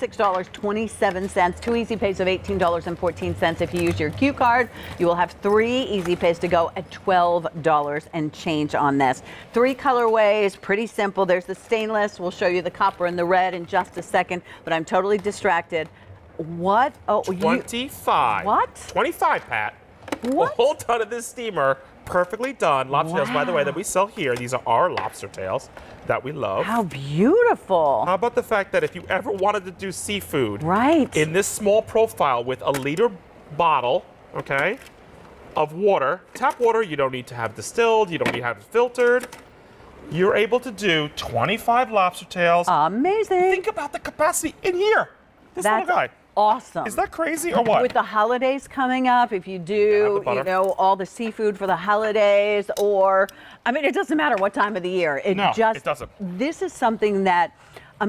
$36.27. 2 easy pays of $18.14. If you use your Q card, you will have 3 easy pays to go at $12 and change on this. 3 colorways, pretty simple. There's the stainless. We'll show you the copper and the red in just a second, but I'm totally distracted. What? Oh, 25. What? 25, Pat. What? A whole ton of this steamer, perfectly done. Lobster tails, by the way, that we sell here. These are our lobster tails that we love. How beautiful. How about the fact that if you ever wanted to do seafood, Right. in this small profile with a liter bottle, okay, of water, tap water, you don't need to have distilled, you don't need to have it filtered. You're able to do 25 lobster tails. Amazing. Think about the capacity in here. This That's little guy. awesome. Is that crazy or what? With the holidays coming up, if you do, butter. you know, all the seafood for the holidays, or, I mean, it doesn't matter what time of the year. It doesn't. This is something that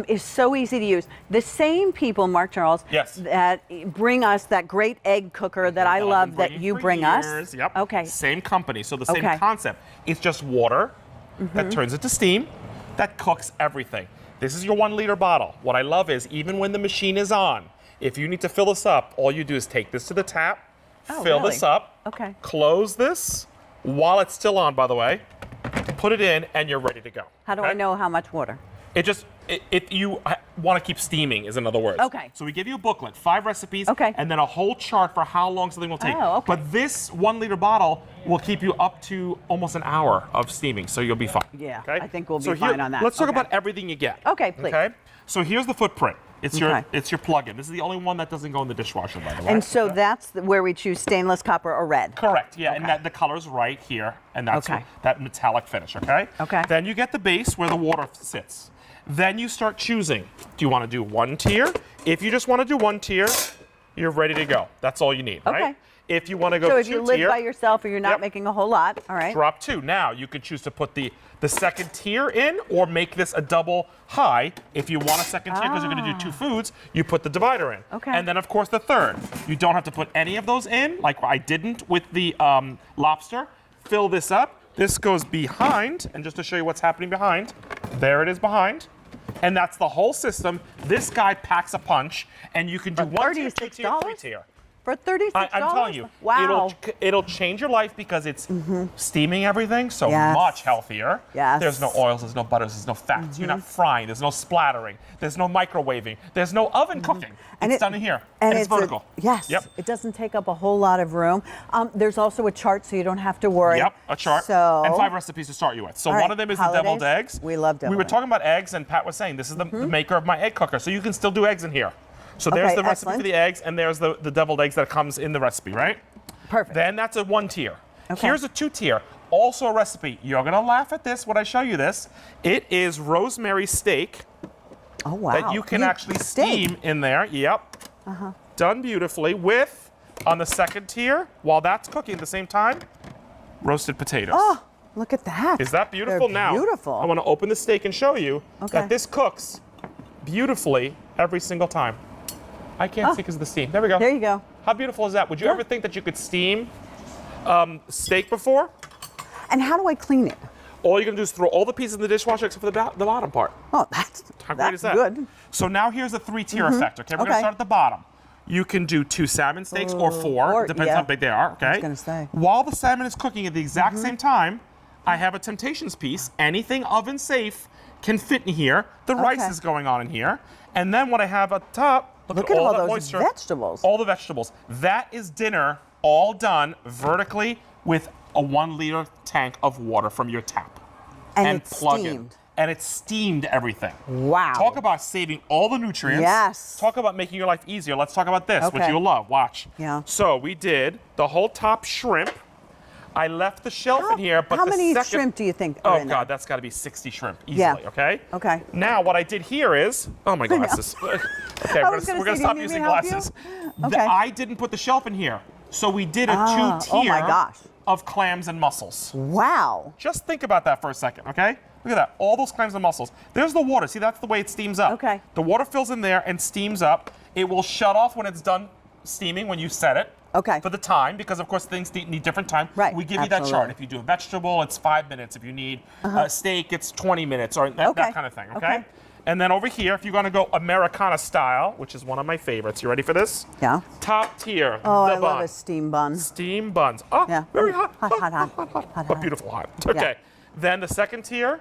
is so easy to use. The same people, Mark Charles, Yes. that bring us that great egg cooker that I love that you bring us. Yep. Okay. Same company, so the same Okay. concept. It's just water that turns into steam that cooks everything. This is your 1 liter bottle. What I love is even when the machine is on, if you need to fill this up, all you do is take this to the tap, fill this up, Okay. close this while it's still on, by the way, put it in, and you're ready to go. How do I know how much water? If you want to keep steaming, is in other words. Okay. So we give you a booklet, 5 recipes, Okay. and then a whole chart for how long something will take. Oh, okay. But this 1 liter bottle will keep you up to almost an hour of steaming, so you'll be fine. Yeah, Okay? I think we'll be So fine on that. Let's talk Okay. about everything you get. Okay, please. Okay. So here's the footprint. It's Okay. your plug-in. This is the only one that doesn't go in the dishwasher, by the way. And so that's where we choose stainless, copper, or red. Correct, yeah, and Okay. the color's right here, and that's Okay. that metallic finish, okay? Okay. Then you get the base where the water sits. Then you start choosing. Do you want to do 1 tier? If you just want to do 1 tier, you're ready to go. That's all you need, right? Okay. If you want to go So 2 if you live tier, by yourself or you're not Yep. making a whole lot, all right. drop 2. Now you can choose to put the second tier in or make this a double high. If you want a second tier because you're going to do 2 foods, you put the divider in. Okay. And then of course the third. You don't have to put any of those in, like I didn't with the lobster. Fill this up. This goes behind, and just to show you what's happening behind, there it is behind. And that's the whole system. This guy packs a punch, and you can do 1 tier, 2 tier, 3 tier. For $36? I'm telling you, Wow. it'll change your life because it's steaming everything so Yes. much healthier. Yes. There's no oils, there's no butters, there's no fats. You're not frying, there's no splattering, there's no microwaving, there's no oven cooking. And It's done in here, And it's vertical. Yes. Yep. It doesn't take up a whole lot of room. There's also a chart so you don't have to worry. Yep, a chart, So, and 5 recipes to start you with. So All one right, of them is holidays. the deviled eggs. We love deviled We were eggs. talking about eggs, and Pat was saying this is the maker of my egg cooker, so you can still do eggs in here. So there's Okay, the recipe excellent. for the eggs, and there's the deviled eggs that comes in the recipe, right? Perfect. Then that's a 1 tier. Okay. Here's a 2 tier. Also a recipe. You're gonna laugh at this when I show you this. It is rosemary steak Oh, wow. that you can actually steam in there. Yep. Done beautifully with, on the second tier, while that's cooking at the same time, roasted potatoes. Oh, look at that. Is that beautiful? They're Now, beautiful. I want to open the steak and show you Okay. that this cooks beautifully every single time. I can't see because of the steam. There we go. There you go. How beautiful is that? Would you ever think that you could steam steak before? And how do I clean it? All you're gonna do is throw all the pieces in the dishwasher except for the bottom part. Oh, that's How great is that? good. So now here's a 3-tier effect. Okay, we're gonna Okay. start at the bottom. You can do 2 salmon steaks or 4. or- Depends yeah. how big they are. Okay. I was gonna say. While the salmon is cooking at the exact same time, I have a Temptations piece. Anything oven safe can fit in here. The rice Okay. is going on in here, and then what I have at the top. Look at all that those moisture. vegetables. All the vegetables. That is dinner, all done vertically with a 1 liter tank of water from your tap. And it's plug steamed. in. And it's steamed everything. Wow. Talk about saving all the nutrients. Yes. Talk about making your life easier. Let's talk about this, which Okay. you'll love. Watch. Yeah. So we did the whole top shrimp. I left the shelf in here, but how the many second, shrimp do you think are Oh in there? God, that's got to be 60 shrimp Yeah. easily. Okay. Okay. Now what I did here is, oh my glasses. Okay, I was gonna we're gonna say, stop do you need using me to help you? glasses. Okay. I didn't put the shelf in here, so we did a Ah, 2-tier oh my gosh. of clams and mussels. Wow. Just think about that for a second, okay? Look at that, all those clams and mussels. There's the water. See, that's the way it steams up. Okay. The water fills in there and steams up. It will shut off when it's done steaming when you set it. Okay. For the time, because of course things need different time. Right, We give you that chart. absolutely. If you do a vegetable, it's 5 minutes. If you need steak, it's 20 minutes, or that Okay. kind of thing, okay? Okay. And then over here, if you're gonna go Americana style, which is one of my favorites, you ready for this? Yeah. Top tier, Oh, the I love bun. a steam bun. Steam buns. Oh, Yeah. very Ooh, hot. hot. But beautiful hot. Okay. Then the second tier,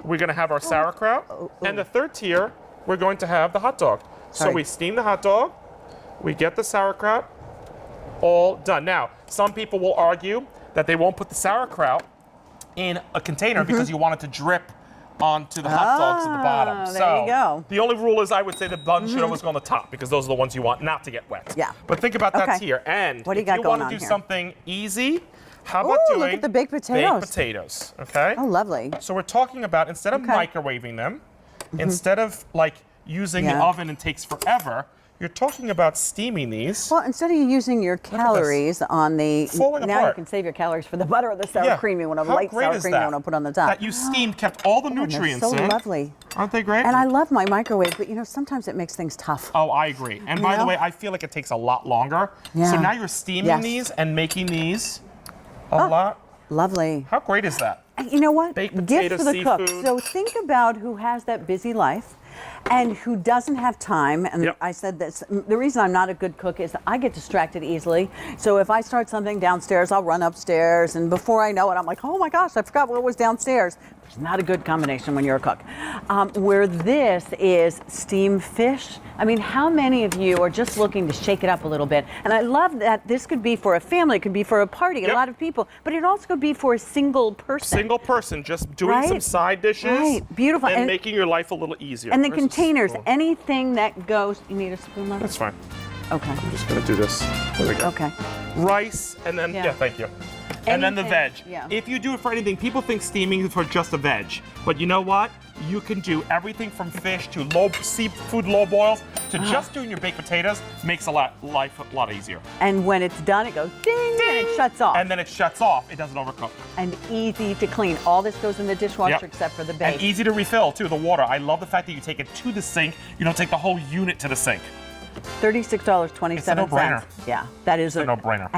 we're gonna have our sauerkraut. And the third tier, we're going to have the hot dog. So Sorry. we steam the hot dog, we get the sauerkraut, all done. Now, some people will argue that they won't put the sauerkraut in a container because you want it to drip onto the hot dogs at the bottom. there So you go. the only rule is I would say the bun should always go on the top because those are the ones you want not to get wet. Yeah. But think about that Okay. tier. And What do you if got you going want on to do here? something easy, how about Ooh, doing look at the baked potatoes. baked potatoes, okay? Oh, lovely. So we're talking about instead of microwaving them, instead of like using the Yeah. oven and takes forever, you're talking about steaming these. Well, instead of using your calories on the, Falling now you apart. can save your calories for the butter or the sour cream. You want a How light great sour is cream that? you want to put on the top. That you steamed, kept all the And they're nutrients so in. lovely. Aren't they great? And I love my microwave, but you know, sometimes it makes things tough. Oh, I agree. And by the know? way, I feel like it takes a lot longer. Yeah. So now you're steaming Yes. these and making these a lot. Lovely. How great is that? You know what? Baked Gift potato, for the cook. seafood. So think about who has that busy life and who doesn't have time. And Yep. I said this, the reason I'm not a good cook is I get distracted easily. So if I start something downstairs, I'll run upstairs. And before I know it, I'm like, oh my gosh, I forgot what was downstairs. It's not a good combination when you're a cook. Where this is steamed fish. I mean, how many of you are just looking to shake it up a little bit? And I love that this could be for a family, it could be for a party, Yep. a lot of people, but it also could be for a single person. Single person just doing some Right? side dishes. Right. Beautiful. And, And- making your life a little easier. And the Where's the containers, spoon? anything that goes, you need a spoon left? That's fine. Okay. I'm just gonna do this. There we go. Okay. Rice and then Yeah. thank you. And then the veg. Anything, yeah. If you do it for anything, people think steaming is for just a veg. But you know what? You can do everything from fish to seafood low boils to just doing your baked potatoes makes life a lot easier. And when it's done, it goes ding, and it shuts off. And then it shuts off. It doesn't overcook. And easy to clean. All this goes in the dishwasher Yep. except for the And bake. easy to refill too, the water. I love the fact that you take it to the sink. You don't take the whole unit to the sink. $36.27. It's a no-brainer. Yeah, that is It's a no-brainer. a